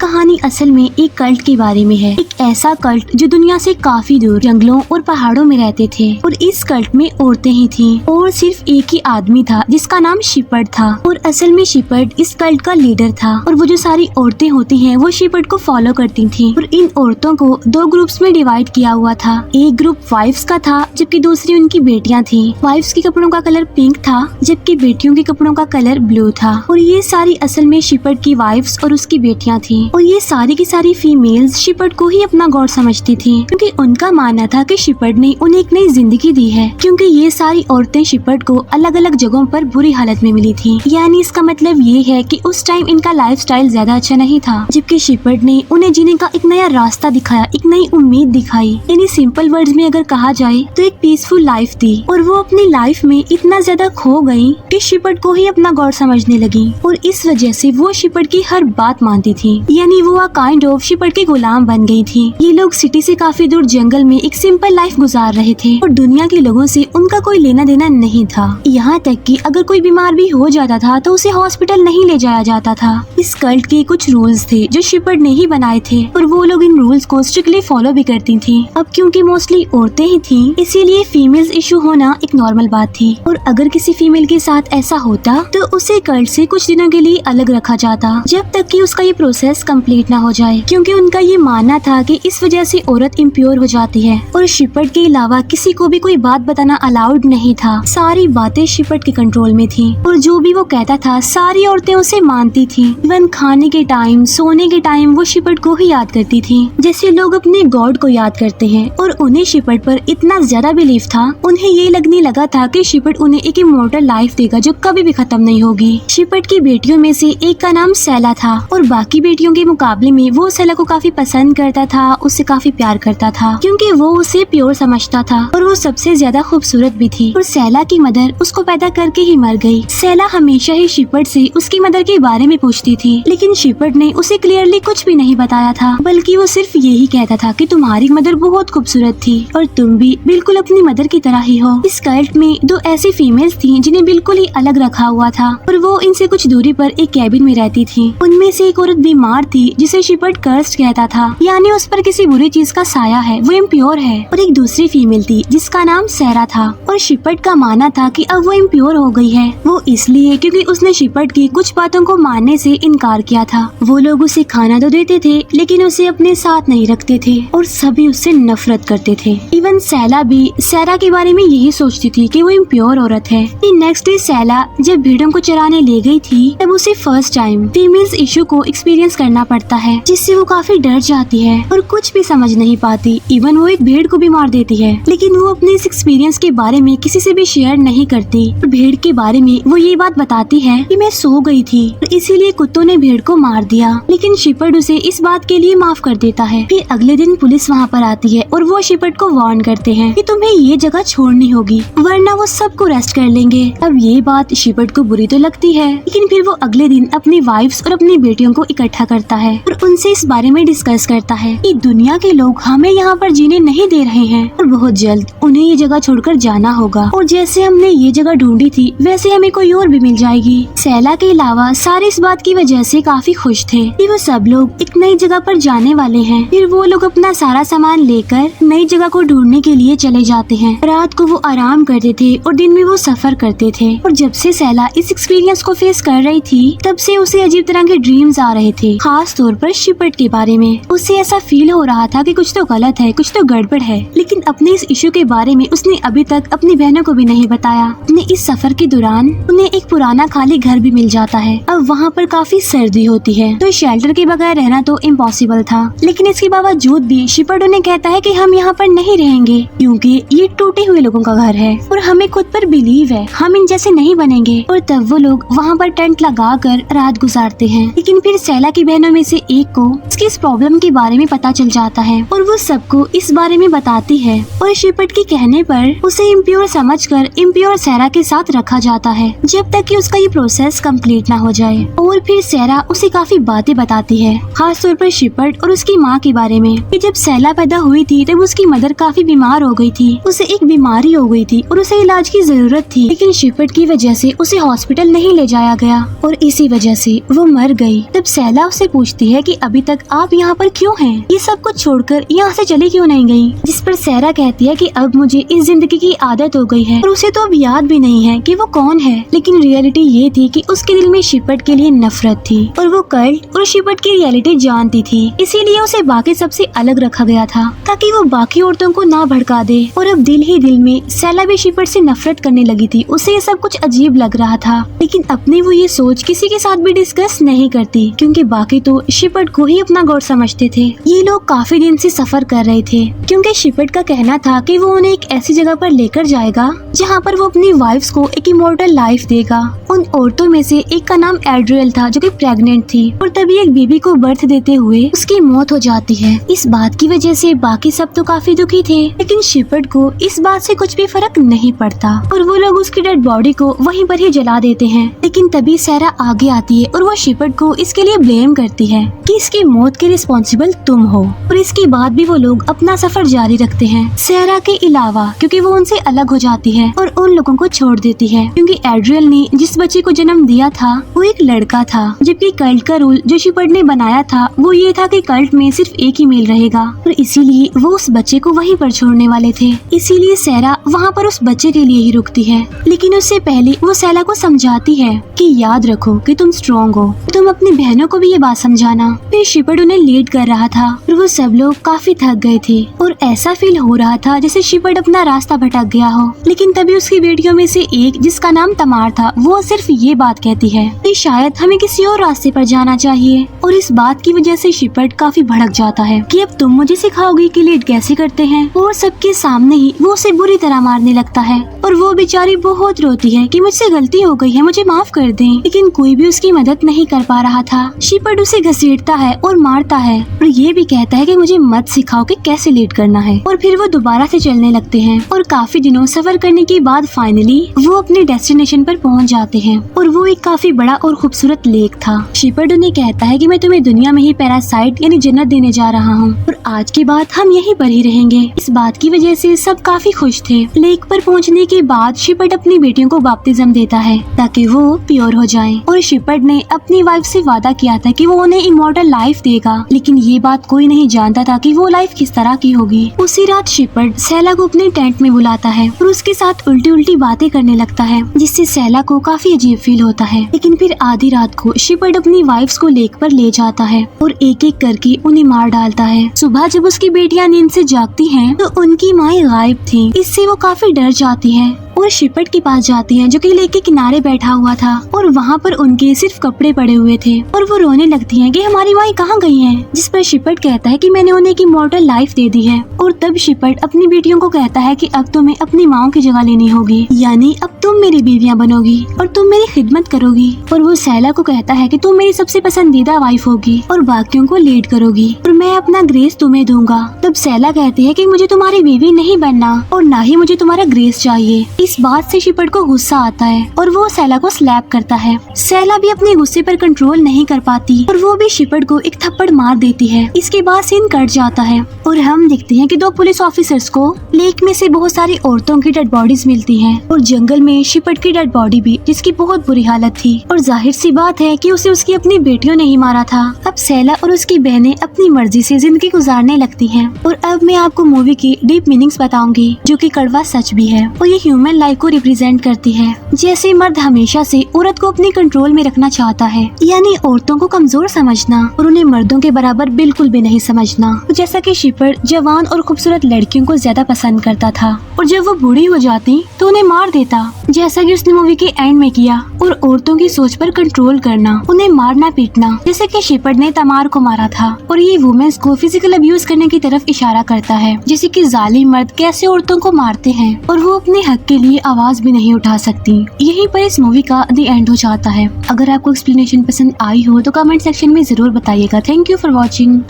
कहानी असल में एक कल्ट के बारे में है। एक ऐसा कल्ट जो दुनिया से काफी दूर जंगलों और पहाड़ों में रहते थे और इस कल्ट में औरतें ही थी और सिर्फ एक ही आदमी था जिसका नाम शिपर्ड था। और असल में शिपर्ड इस कल्ट का लीडर था और वो जो सारी औरतें होती हैं वो शिपर्ड को फॉलो करती थी। और इन औरतों को दो ग्रुप्स में डिवाइड किया हुआ था। एक ग्रुप वाइफ्स का था जबकि दूसरी उनकी बेटियां थी। वाइफ्स के कपड़ों का कलर पिंक था जबकि बेटियों के कपड़ों का कलर ब्लू था। और ये सारी असल में शिपर्ड की वाइफ्स और उसकी बेटियां थी। और ये सारी की सारी फीमेल्स शिपर्ड को ही अपना गॉड समझती थी क्योंकि उनका मानना था कि शिपर्ड ने उन्हें एक नई जिंदगी दी है। क्योंकि ये सारी औरतें शिपर्ड को अलग अलग जगहों पर बुरी हालत में मिली थी। यानी इसका मतलब ये है कि उस टाइम इनका लाइफस्टाइल ज्यादा अच्छा नहीं था, जबकि शिपर्ड ने उन्हें जीने का एक नया रास्ता दिखाया, एक नई उम्मीद दिखाई। यानी सिंपल वर्ड्स में अगर कहा जाए तो एक पीसफुल लाइफ दी। और वो अपनी लाइफ में इतना ज्यादा खो गई कि शिपर्ड को ही अपना गॉड समझने लगी और इस वजह से वो शिपर्ड की हर बात मानती थी। यानी वो काइंड ऑफ शिपर्ड के गुलाम बन गई थी। ये लोग सिटी से काफी दूर जंगल में एक सिंपल लाइफ गुजार रहे थे और दुनिया के लोगों से उनका कोई लेना देना नहीं था। यहाँ तक कि अगर कोई बीमार भी हो जाता था तो उसे हॉस्पिटल नहीं ले जाया जाता था। इस कल्ट के कुछ रूल्स थे जो शिपर्ड ने ही बनाए थे और वो लोग इन रूल्स को स्ट्रिक्टली फॉलो भी करती थी। अब क्योंकि मोस्टली औरतें ही थी इसीलिए फीमेल्स इशू होना एक नॉर्मल बात थी। और अगर किसी फीमेल के साथ ऐसा होता तो उसे कल्ट से कुछ दिनों के लिए अलग रखा जाता जब तक कि उसका ये प्रोसेस कंप्लीट ना हो जाए। क्योंकि उनका ये मानना था कि इस वजह से औरत इम्प्योर हो जाती है। और शिपर्ड के अलावा किसी को भी कोई बात बताना अलाउड नहीं था। सारी बातें शिपर्ड के कंट्रोल में थी और जो भी वो कहता था सारी औरतें उसे मानती थी। इवन खाने के टाइम, सोने के टाइम वो शिपर्ड को ही याद करती थी जैसे लोग अपने गॉड को याद करते हैं। और उन्हें शिपर्ड पर इतना ज्यादा बिलीफ था, उन्हें ये लगने लगा था कि शिपर्ड उन्हें एक इमॉर्टल लाइफ देगा जो कभी भी खत्म नहीं होगी। शिपर्ड की बेटियों में से एक का नाम सेला था और बाकी बेटियों के मुकाबले में वो सेला को काफी पसंद करता था, उससे काफी प्यार करता था क्योंकि वो उसे प्योर समझता था और वो सबसे ज्यादा खूबसूरत भी थी। और सेला की मदर उसको पैदा करके ही मर गई। सेला हमेशा ही शिपर्ड से उसकी मदर के बारे में पूछती थी लेकिन शिपर्ड ने उसे क्लियरली कुछ भी नहीं बताया था, बल्कि वो सिर्फ यही कहता था कि तुम्हारी मदर बहुत खूबसूरत थी और तुम भी बिल्कुल अपनी मदर की तरह ही हो। इस कल्ट में दो ऐसी फीमेल्स थी जिन्हें बिल्कुल ही अलग रखा हुआ था और वो इनसे कुछ दूरी पर एक कैबिन में रहती थी। उनमें से एक औरत बीमार थी जिसे शिपर्ड कर्स्ड कहता था, यानी उस पर किसी बुरी चीज का साया है, वो इम्प्योर है। और एक दूसरी फीमेल थी जिसका नाम सैरा था और शिपर्ड का मानना था कि अब वो इम्प्योर हो गई है, वो इसलिए क्योंकि उसने शिपर्ड की कुछ बातों को मानने से इनकार किया था। वो लोग उसे खाना तो देते थे लेकिन उसे अपने साथ नहीं रखते थे और सभी उससे नफरत करते थे। इवन सैला भी सैरा के बारे में यही सोचती थी कि वो इम्प्योर औरत है। नेक्स्ट डे सैला जब भेड़ों को चराने ले गई थी तब उसे फर्स्ट टाइम फीमेल्स इशू को एक्सपीरियंस करना पड़ता है जिससे वो काफी डर जाती है और कुछ भी समझ नहीं पाती। इवन वो एक भेड़ को भी मार देती है लेकिन वो अपने इस एक्सपीरियंस के बारे में किसी से भी शेयर नहीं करती। और भेड़ के बारे में वो ये बात बताती है कि मैं सो गई थी और इसीलिए कुत्तों ने भेड़ को मार दिया, लेकिन शिपर्ड उसे इस बात के लिए माफ कर देता है। फिर अगले दिन पुलिस वहाँ पर आती है और वो शिपर्ड को वार्न करते हैं कि तुम्हें ये जगह छोड़नी होगी वरना वो सबको अरेस्ट कर लेंगे। अब ये बात शिपर्ड को बुरी तो लगती है लेकिन फिर वो अगले दिन अपनी वाइफ्स और अपनी बेटियों को इकट्ठा करता है और उनसे इस बारे में डिस्कस करता है कि दुनिया के लोग हमें यहाँ पर जीने नहीं दे रहे हैं और बहुत जल्द उन्हें ये जगह छोड़कर जाना होगा और जैसे हमने ये जगह ढूंढी थी वैसे हमें कोई और भी मिल जाएगी। सैला के अलावा सारे इस बात की वजह से काफी खुश थे कि वो सब लोग एक नई जगह पर जाने वाले हैं। फिर वो लोग अपना सारा सामान लेकर नई जगह को ढूंढने के लिए चले जाते हैं। रात को वो आराम करते थे और दिन में वो सफर करते थे। और जब से सैला इस एक्सपीरियंस को फेस कर रही थी तब से उसे अजीब तरह के ड्रीम्स आ रहे थे, खास तौर पर शिपर्ड के बारे में। उसे ऐसा फील हो रहा था कि कुछ तो गलत है, कुछ तो गड़बड़ है, लेकिन अपने इस इशू के बारे में उसने अभी तक अपनी बहनों को भी नहीं बताया। अपने इस सफर के दौरान उन्हें एक पुराना खाली घर भी मिल जाता है। अब वहाँ पर काफी सर्दी होती है तो शेल्टर के बगैर रहना तो इम्पॉसिबल था, लेकिन इसके बावजूद भी शिपर्ड उन्हें कहता है कि हम यहाँ पर नहीं रहेंगे क्योंकि ये टूटे हुए लोगों का घर है और हमें खुद पर बिलीव है, हम इन जैसे नहीं बनेंगे। और तब वो लोग वहाँ पर टेंट लगाकर रात गुजारते हैं। लेकिन फिर सैला की बहनों में से एक को उसकी इस प्रॉब्लम के बारे में पता चल जाता है और वो सबको इस बारे में बताती है और शिपर्ड के कहने पर उसे इम्प्योर समझकर इम्प्योर सैरा के साथ रखा जाता है जब तक कि उसका ये प्रोसेस कंप्लीट ना हो जाए। और फिर सैरा उसे काफी बातें बताती है, खास तौर पर शिपर्ड और उसकी माँ के बारे में कि जब सैला पैदा हुई थी तब उसकी मदर काफी बीमार हो गई थी, उसे एक बीमारी हो गई थी और उसे इलाज की जरूरत थी, लेकिन शिपर्ड की वजह से उसे हॉस्पिटल नहीं ले जाया गया और इसी वजह से वो मर गई। तब सैला उसे पूछती है कि अभी तक आप यहाँ पर क्यों हैं? ये सब कुछ छोड़कर यहाँ से चली क्यों नहीं गई? जिस पर सहरा कहती है कि अब मुझे इस जिंदगी की आदत हो गई है और उसे तो अब याद भी नहीं है कि वो कौन है। लेकिन रियलिटी ये थी कि उसके दिल में शिपर्ट के लिए नफरत थी और वो कल्ट और शिपर्ट की रियलिटी जानती थी, इसीलिए उसे बाकी सबसे अलग रखा गया था ताकि वो बाकी औरतों को ना भड़का दे। और अब दिल ही दिल में सैला भी शिपर्ट से नफरत करने लगी थी। उसे ये सब कुछ अजीब लग रहा था, लेकिन अपनी वो ये सोच किसी के साथ भी डिस्कस नहीं करती क्योंकि बाकी तो शिपर्ट को ही अपना गॉड समझते थे। ये लोग काफी दिन से सफर कर रहे थे क्योंकि शिपर्ट का कहना था कि वो उन्हें एक ऐसी जगह पर लेकर जाएगा जहाँ पर वो अपनी वाइफ्स को एक इमॉर्टल लाइफ देगा। उन औरतों में से एक का नाम एड्रियल था जो कि प्रेग्नेंट थी और तभी एक बेबी को बर्थ देते हुए उसकी मौत हो जाती है। इस बात की वजह से बाकी सब तो काफी दुखी थे, लेकिन शिपर्ट को इस बात से कुछ भी फर्क नहीं पड़ता और वो लोग उसकी डेड बॉडी को वहीं पर ही जला देते हैं। लेकिन तभी सहरा आगे आती है और वो शिपर्ट को इसके लिए ब्लेम करती है कि इसकी मौत के रिस्पॉन्सिबल तुम हो। और इसके बाद भी वो लोग अपना सफर जारी रखते हैं सहरा के अलावा, क्योंकि वो उनसे अलग हो जाती है और उन लोगों को छोड़ देती है क्योंकि एड्रियल ने जिस बच्चे को जन्म दिया था वो एक लड़का था, जबकि कल्ट का रूल जो शिपर्ट ने बनाया था वो ये था कि कल्ट में सिर्फ एक ही मेल रहेगा और इसीलिए वो उस बच्चे को वहीं पर छोड़ने वाले थे। इसीलिए सहरा वहाँ पर उस बच्चे के लिए ही रुकती है, लेकिन उससे पहले वो सैला को समझाती है कि याद रखो कि तुम स्ट्रॉन्ग हो, तुम अपनी बहनों को भी ये बात समझाना। फिर शिपर्ट उन्हें लीड कर रहा था और वो सब लोग काफी थक गए थे और ऐसा फील हो रहा था जैसे शिपर्ट अपना रास्ता भटक गया हो। लेकिन तभी उसकी बेटियों में से एक, जिसका नाम तमार था, वो सिर्फ ये बात कहती है कि शायद हमें किसी और रास्ते पर जाना चाहिए। और इस बात की वजह से शिपर्ट काफी भड़क जाता है कि अब तुम मुझे सिखाओगी कि लीड कैसे करते हैं। और सबके सामने ही वो उसे बुरी तरह मारने लगता है और वो बेचारी बहुत रोती है कि मुझसे गलती हो गई है, मुझे माफ कर दें। लेकिन कोई भी उसकी मदद नहीं कर पा रहा था। शिपर्ट उसे घसीटता है और मारता है और ये भी कहता है कि मुझे मत सिखाओ कि कैसे लीड करना है। और फिर वो दोबारा से चलने लगते हैं और काफी दिनों सफर करने के बाद फाइनली वो अपने डेस्टिनेशन पर पहुंच जाते हैं और वो एक काफी बड़ा और खूबसूरत लेक था। शिपर्ट उन्हें कहता है कि मैं तुम्हें दुनिया में ही पैरासाइट यानी जन्नत देने जा रहा हूँ और आज के बाद हम यहीं पर ही रहेंगे। इस बात की वजह से सब काफी खुश थे। लेक पर पहुंचने के बाद शिपर्ट अपनी बेटियों को बपतिस्म देता है ताकि वो प्योर हो जाएं। और शिपर्ट ने अपनी वाइफ से वादा किया था कि वो उन्हें इमॉर्टल लाइफ देगा, लेकिन ये बात कोई नहीं जानता था कि वो लाइफ किस तरह की होगी। उसी रात शिपर्ट सैला को अपने टेंट में बुलाता है और उसके साथ उल्टी उल्टी बातें करने लगता है, जिससे सैला को काफी अजीब फील होता है। लेकिन फिर आधी रात को शिपर्ट अपनी वाइफ्स को लेक पर ले जाता है और एक एक करके उन्हें मार डालता है। सुबह जब उसकी बेटियां नींद से जागती हैं, तो उनकी माएं गायब थी। इससे वो काफी डर जाती है और शिपर्ट के पास जाती है जो कि लेक के किनारे बैठा हुआ था और वहाँ पर उनके सिर्फ कपड़े पड़े हुए थे और वो रोने लगती हैं कि हमारी माएं कहाँ गई हैं। जिस पर शिपर्ट कहता है कि मैंने उन्हें एक इमॉर्टल लाइफ दे दी है। और तब शिपर्ट अपनी बेटियों को कहता है कि अब तुम्हें अपनी माओ की जगह लेनी होगी, यानी अब तुम मेरी बीवियाँ बनोगी और तुम मेरी खिदमत करोगी। और वो सैला को कहता है कि तुम मेरी सबसे पसंदीदा वाइफ होगी और बाकियों को लीड करोगी और मैं अपना ग्रेस तुम्हें दूंगा। तब सैला कहती है कि मुझे तुम्हारी बीवी नहीं बनना और ना ही मुझे तुम्हारा ग्रेस चाहिए। इस बात से शिपर्ट को गुस्सा आता है और वो सैला को स्लैप करता है। सैला भी अपने गुस्से पर कंट्रोल नहीं कर पाती और वो भी शिपर्ट को एक थप्पड़ मार देती है। इसके बाद सीन कट जाता है और हम देखते हैं कि दो पुलिस ऑफिसर्स को लेक में से बहुत सारी औरतों की डेड बॉडीज मिलती हैं और जंगल में शिपर्ट की डेड बॉडी भी, जिसकी बहुत बुरी हालत थी। और जाहिर सी बात है कि उसे उसकी अपनी बेटियों ने ही मारा था। अब सैला और उसकी बहनें अपनी मर्जी से जिंदगी गुजारने लगती हैं। और अब मैं आपको मूवी की डीप मीनिंग्स बताऊंगी जो कि कड़वा सच भी है और ये ह्यूमन लाइफ को रिप्रेजेंट करती है। जैसे मर्द हमेशा से औरत को अपने कंट्रोल में रखना चाहता है, यानी औरतों को कमजोर समझना और उन्हें मर्दों के बराबर बिल्कुल भी नहीं समझना। जैसा कि शिपर्ट जवान और खूबसूरत लड़कियों को ज्यादा पसंद करता था और जब वो बूढ़ी हो जाती तो उन्हें मार देता, जैसा कि उसने मूवी के एंड में किया। और औरतों की सोच पर कंट्रोल करना, उन्हें मारना पीटना, जैसे कि शिपर्ट ने तमार को मारा था। और ये वुमेन्स को फिजिकल अब्यूज करने की तरफ इशारा करता है, जैसे कि जालिम मर्द कैसे औरतों को मारते हैं और वो अपने हक के लिए आवाज भी नहीं उठा सकती। यहीं पर इस मूवी का द एंड हो जाता है। अगर आपको एक्सप्लेनेशन पसंद आई हो तो कमेंट सेक्शन में जरूर बताइएगा। Thank you for watching.